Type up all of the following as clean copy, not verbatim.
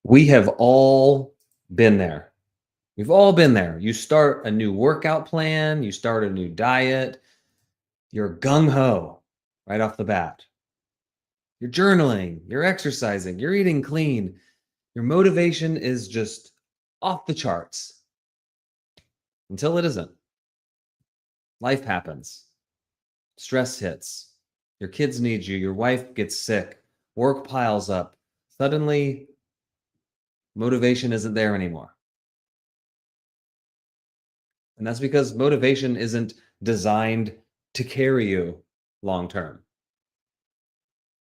We have all been there. We've all been there. You start a new workout plan, you start a new diet, you're gung ho right off the bat. You're journaling, you're exercising, you're eating clean. Your motivation is just off the charts until it isn't. Life happens, stress hits, your kids need you, your wife gets sick, work piles up. Suddenly, motivation isn't there anymore. And that's because motivation isn't designed to carry you long term.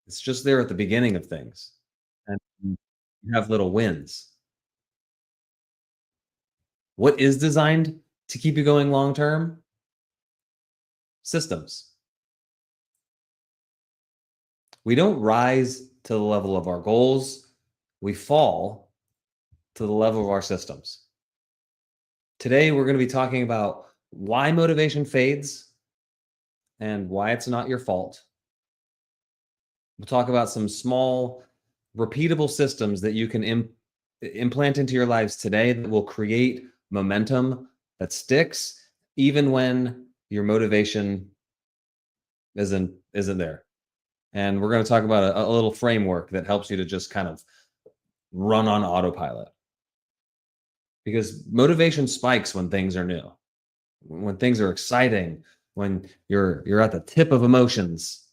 It's just there at the beginning of things. And you have little wins. What is designed to keep you going long term? Systems. We don't rise to the level of our goals, we fall to the level of our systems. Today, we're going to be talking about why motivation fades and why it's not your fault. We'll talk about some small, repeatable systems that you can implant into your lives today that will create momentum that sticks even when your motivation isn't there. And we're going to talk about a little framework that helps you to just kind of run on autopilot. Because motivation spikes when things are new, when things are exciting, when you're at the tip of emotions.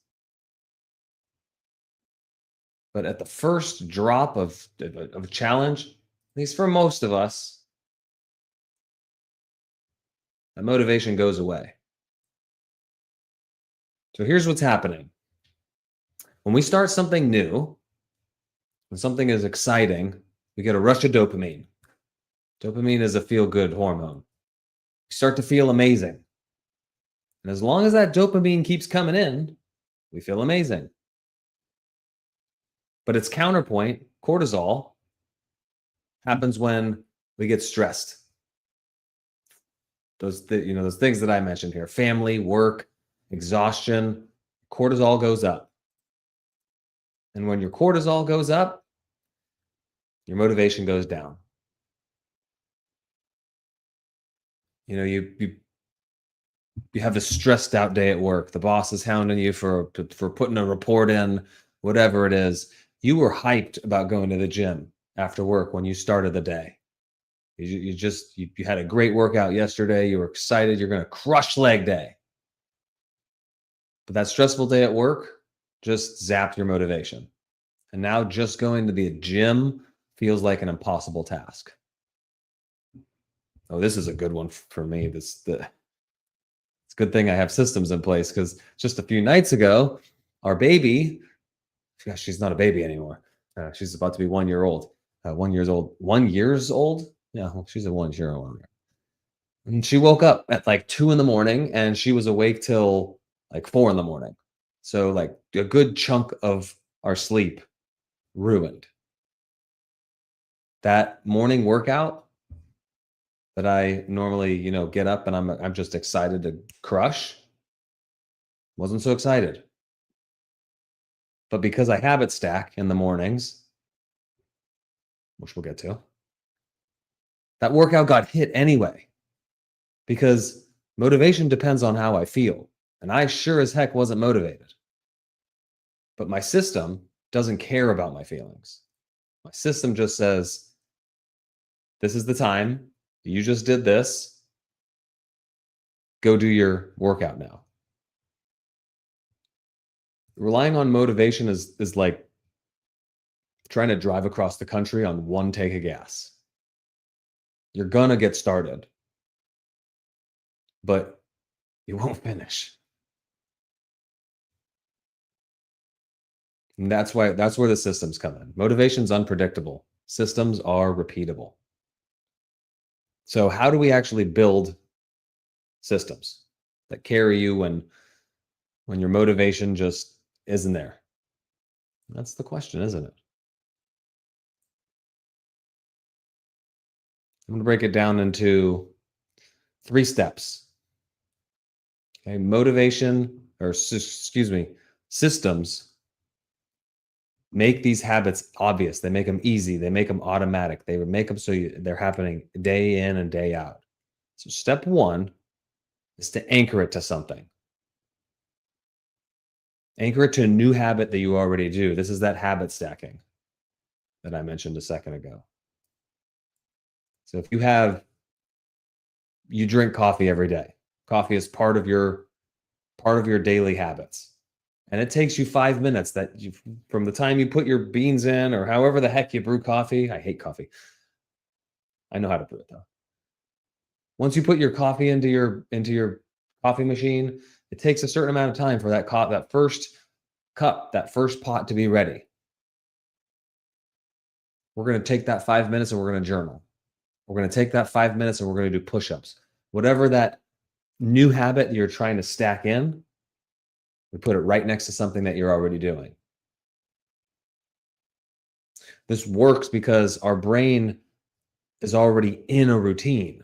But at the first drop of a challenge, at least for most of us, that motivation goes away. So here's what's happening. When we start something new, when something is exciting, we get a rush of dopamine. Dopamine is a feel-good hormone. We start to feel amazing. And as long as that dopamine keeps coming in, we feel amazing. But its counterpoint, cortisol, happens when we get stressed. Those things that I mentioned here, family, work, exhaustion, cortisol goes up. And when your cortisol goes up, your motivation goes down. You have a stressed out day at work. The boss is hounding you for putting a report in, whatever it is. You were hyped about going to the gym after work when you started the day. You had a great workout yesterday. You were excited. You're going to crush leg day. But that stressful day at work just zapped your motivation. And now just going to the gym feels like an impossible task. Oh, this is a good one for me. It's a good thing I have systems in place, because just a few nights ago, our baby, gosh, she's not a baby anymore. She's about to be 1 year old. 1 years old. 1 years old? Yeah, well, she's a 1 year old. And she woke up at like 2 a.m. and she was awake till like 4 a.m. So like a good chunk of our sleep ruined. That morning workout that I normally, get up and I'm just excited to crush, wasn't so excited. But because I habit stack in the mornings, which we'll get to, that workout got hit anyway, because motivation depends on how I feel. And I sure as heck wasn't motivated. But my system doesn't care about my feelings. My system just says, this is the time. You just did this. Go do your workout now. Relying on motivation is like trying to drive across the country on one take of gas. You're gonna get started, but you won't finish. And that's where the systems come in. Motivation's unpredictable. Systems are repeatable. So how do we actually build systems that carry you when your motivation just isn't there? That's the question, isn't it? I'm going to break it down into 3 steps. Okay, systems make these habits obvious. They make them easy. They make them automatic. They would make them so they're happening day in and day out. So step one is to anchor it to something. Anchor it to a new habit that you already do. This is that habit stacking that I mentioned a second ago. So if you drink coffee every day. Coffee is part of your daily habits. And it takes you 5 minutes from the time you put your beans in or however the heck you brew coffee. I hate coffee. I know how to brew it though. Once you put your coffee into your coffee machine, it takes a certain amount of time for that first cup, that first pot to be ready. We're going to take that 5 minutes and we're going to journal. We're going to take that 5 minutes and we're going to do push-ups. Whatever that new habit you're trying to stack in, we put it right next to something that you're already doing. This works because our brain is already in a routine.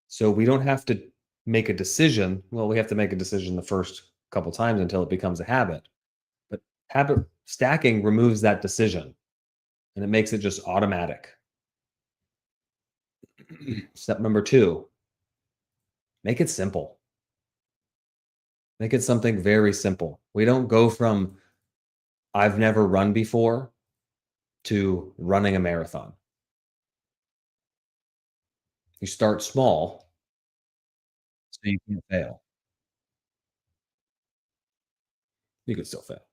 So we don't have to make a decision. Well, we have to make a decision the first couple times until it becomes a habit. But habit stacking removes that decision and it makes it just automatic. Step number 2, make it simple. Make it something very simple. We don't go from I've never run before to running a marathon. You start small so you can't fail. You can still fail,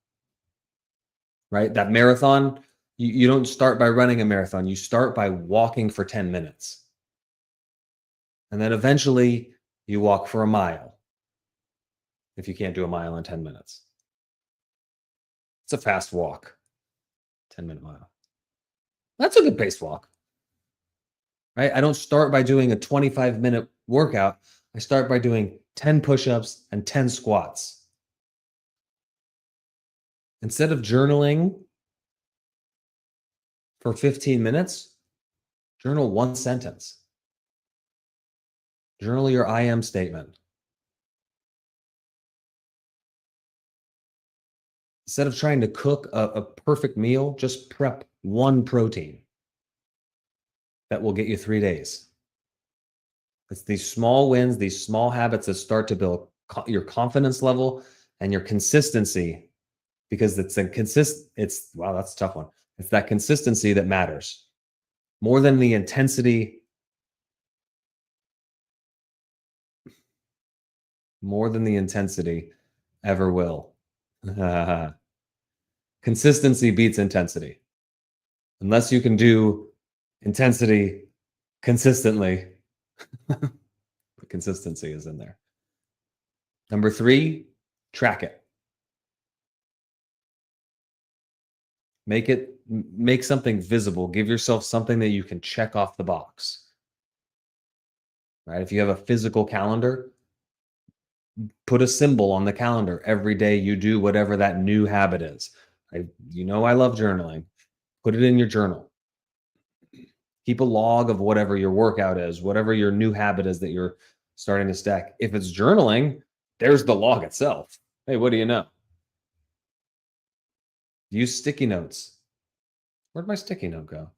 right? That marathon, you don't start by running a marathon. You start by walking for 10 minutes. And then eventually you walk for a mile if you can't do a mile in 10 minutes. It's a fast walk, 10-minute mile. That's a good pace walk, right? I don't start by doing a 25-minute workout. I start by doing 10 push-ups and 10 squats. Instead of journaling for 15 minutes, journal one sentence. Journal your I am statement. Instead of trying to cook a perfect meal, just prep one protein that will get you 3 days. It's these small wins, these small habits that start to build your confidence level and your consistency, because wow, that's a tough one. It's that consistency that matters more than the intensity, ever will. Consistency beats intensity. Unless you can do intensity consistently, the consistency is in there. Number 3, track it. Make something visible. Give yourself something that you can check off the box. Right? If you have a physical calendar, put a symbol on the calendar every day you do whatever that new habit is. I love journaling. Put it in your journal. Keep a log of whatever your workout is, whatever your new habit is that you're starting to stack. If it's journaling, there's the log itself. Hey, what do you know? Use sticky notes. Where'd my sticky note go?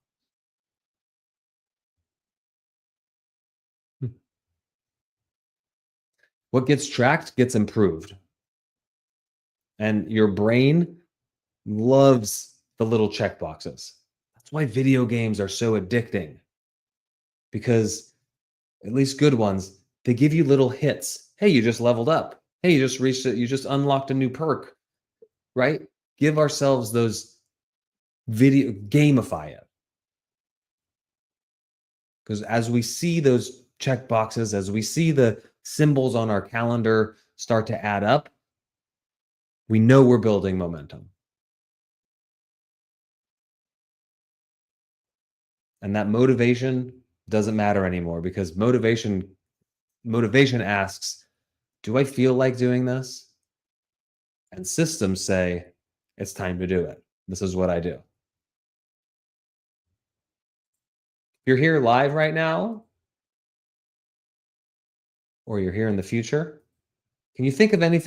What gets tracked gets improved. And your brain loves the little check boxes. That's why video games are so addicting. Because at least good ones, they give you little hits. Hey, you just leveled up. Hey, you just reached it. You just unlocked a new perk, right? Give ourselves those gamify it. Because as we see those check boxes, as we see the symbols on our calendar start to add up, we know we're building momentum. And that motivation doesn't matter anymore, because motivation asks, do I feel like doing this? And systems say, it's time to do it. This is what I do. You're here live right now, or you're here in the future. Can you think of any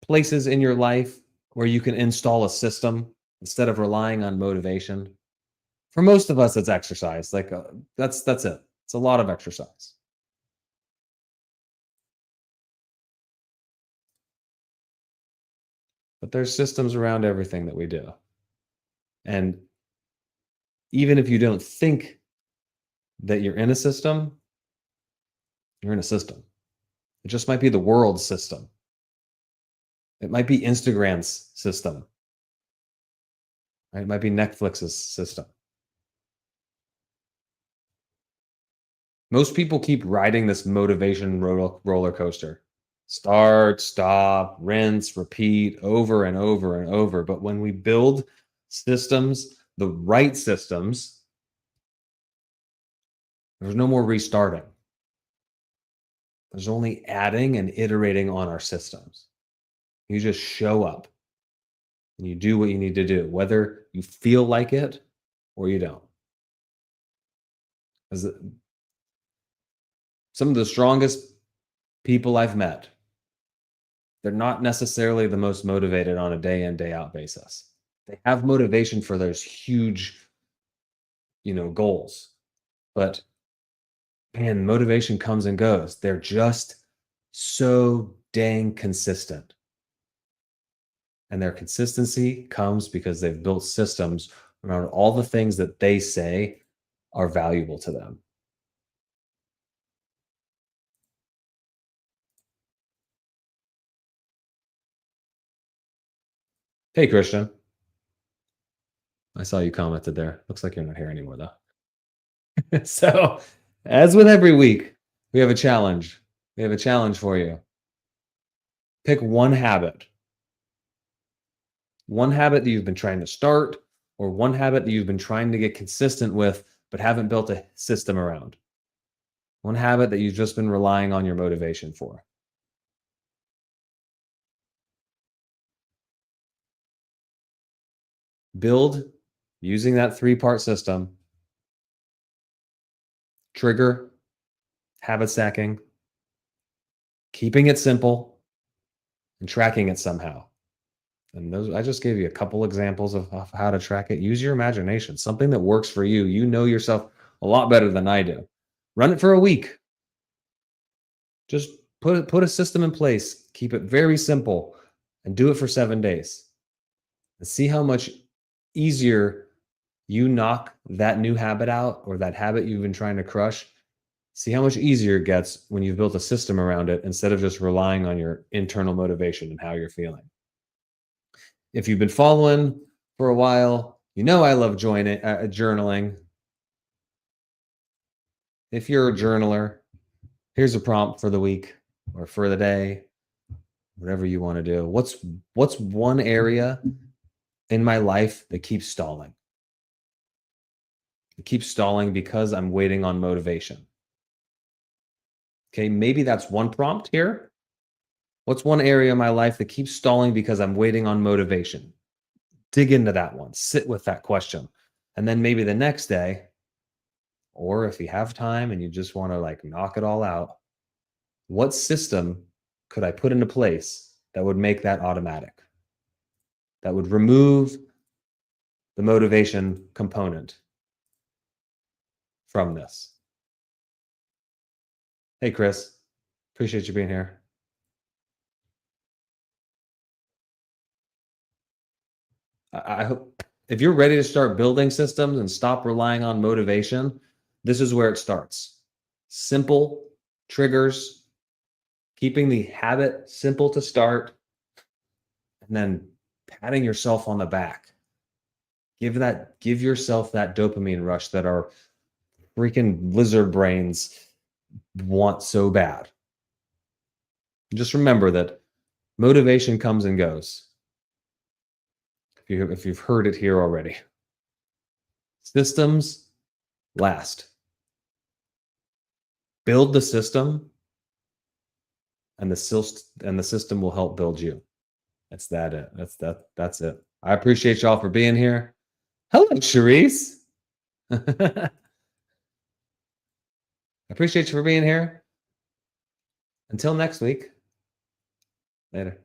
place places in your life where you can install a system instead of relying on motivation? For most of us, it's exercise. Like that's it. It's a lot of exercise. But there's systems around everything that we do. And even if you don't think that you're in a system, you're in a system. It just might be the world's system. It might be Instagram's system. Right? It might be Netflix's system. Most people keep riding this motivation roller coaster. Start, stop, rinse, repeat over and over and over. But when we build systems, the right systems, there's no more restarting. There's only adding and iterating on our systems. You just show up and you do what you need to do, whether you feel like it or you don't. As some of the strongest people I've met, they're not necessarily the most motivated on a day in, day out basis. They have motivation for those huge, goals. But man, motivation comes and goes. They're just so dang consistent. And their consistency comes because they've built systems around all the things that they say are valuable to them. Hey, Christian. I saw you commented there. Looks like you're not here anymore, though. So, as with every week, we have a challenge. We have a challenge for you. Pick one habit that you've been trying to start, or one habit that you've been trying to get consistent with, but haven't built a system around. One habit that you've just been relying on your motivation for. Build using that 3-part system: trigger, habit stacking, keeping it simple, and tracking it somehow. And those, I just gave you a couple examples of how to track it. Use your imagination, something that works for you. You know yourself a lot better than I do. Run it for a week. Just put a system in place. Keep it very simple and do it for 7 days. And see how much easier you knock that new habit out, or that habit you've been trying to crush. See how much easier it gets when you've built a system around it instead of just relying on your internal motivation and how you're feeling. If you've been following for a while, I love journaling. If you're a journaler, here's a prompt for the week or for the day, whatever you want to do. What's one area in my life that keeps stalling? It keeps stalling because I'm waiting on motivation. Okay, maybe that's one prompt here. What's one area in my life that keeps stalling because I'm waiting on motivation? Dig into that one. Sit with that question. And then maybe the next day, or if you have time and you just want to knock it all out, what system could I put into place that would make that automatic? That would remove the motivation component from this. Hey, Chris, appreciate you being here. I hope if you're ready to start building systems and stop relying on motivation, this is where it starts. Simple triggers, keeping the habit simple to start, and then patting yourself on the back. Give yourself that dopamine rush that our freaking lizard brains want so bad. Just remember that motivation comes and goes. If you've heard it here already. Systems last. Build the system, and the system will help build you. That's it. I appreciate y'all for being here. Hello, Charisse. I appreciate you for being here. Until next week. Later.